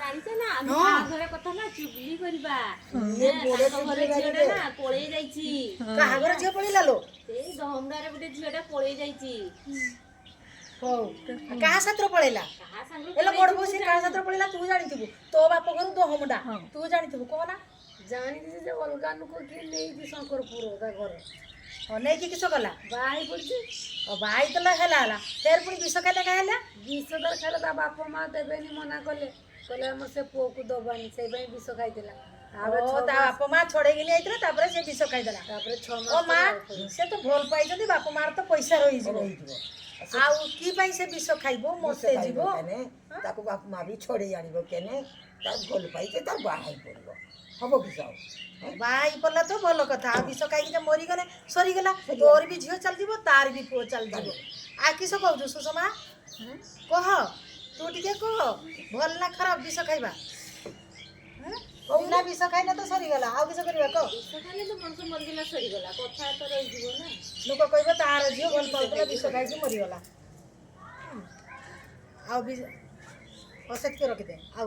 ଜାଣିଛ ନା ଆମ ଘରେ କଥା ନା ଚୁଗଲି କରିବା ତାଙ୍କ ଘରେ ଝିଅଟା ନା ପଳେଇ ଯାଇଛି। କାହା ଘରେ ଝିଅ ପଳେଇଲା ଲୋ? ସେଇ ଦହମଦାରେ ଗୋଟେ ଝିଅଟା ପଳେଇ ଯାଇଛି। ହଉ କାହା ସାଥିରେ ପଳେଇଲା? କାହା ସାଙ୍ଗରେ ଏଲେ ବଡ ବୋଉ ସେ କାହା ସାଥିରେ ପଳେଇଲା ତୁ ଜାଣିଥିବୁ। ତୋ ବାପ ଘରୁ ଦହମୁଣ୍ଡା ତୁ ଜାଣିଥିବୁ କହନା। ଜାଣିଛି ଯେ ଅଲଗା ଲୋକ କିଏ ନେଇଛି ଶଙ୍କରପୁର ତା ଘରେ ନେଇକି କିସ କଲା? ବାହା ହେଇ ପଡିଛି। ବାହା ହେଇଥିଲା ହେଲା ଫେର ପୁଣି ବିଷ ଖାଇଲେ କାଁ ହେଲା? ବିଷ ଦର ଖାଇଲେ ତା ବାପା ମା ଦେବେନି ମନା କଲେ କହିଲେ ଆମର ସେ ପୁଅକୁ ଦବାନି ସେଇ ପାଇଁ ବିଷ ଖାଇଥିଲା। ତାପରେ ତା ବାପା ମା ଛଡେଇକି ନେଇଥିଲା ତାପରେ ସେ ବିଷ ଖାଇଦେଲା। ତାପରେ 6 ଓ ମାସ ମା ସେ ତ ଭଲ ପାଇଛନ୍ତି ବାପା ମାର ତ ପଇସା ରହିଯିବ ଆଉ କି ପାଇଁ ସେ ବିଷ ଖାଇବ ମତେ ଯିବ ତାକୁ ବାପା ମା ବି ଛଡେଇ ଆଣିବ କେନେ ତାର ଭଲ ପାଇছে ତାର ବାହା ହେଇ ପଡିବ ହବ କିସ ବାହା ହେଇ ପଡିଲା ତ ଭଲ କଥା। ଆଉ ବିଷ ଖାଇକି ଯେ ମରିଗଲେ ସରିଗଲା। ତୋର ବି ଝିଅ ଚାଲିଯିବ ତାର ବି ପୁଅ ଚାଲିଯିବ। ଆଉ କିସ କହୁଛୁ ସୁଷମା କହ ତୁ ଟିକେ କହ ଭଲ ନା ଖରାପ ବିଷ ଖାଇବା? ବିନା ବିଷ ଖାଇଲେ ତ ସରିଗଲା ଆଉ କିସ କରିବା କହ? ବିଷ ଖାଇଲେ ତ ମଣିଷ ମରିଗଲା ସରିଗଲା କଥା ତ ରହିଯିବ ନା। ଲୋକ କହିବ ତାର ଝିଅ ଭଲ ପାଉଥିଲା ବିଷ ଖାଇକି ମରିଗଲା। ଆଉ ସେତିକି ରଖିଦେ ଆଉ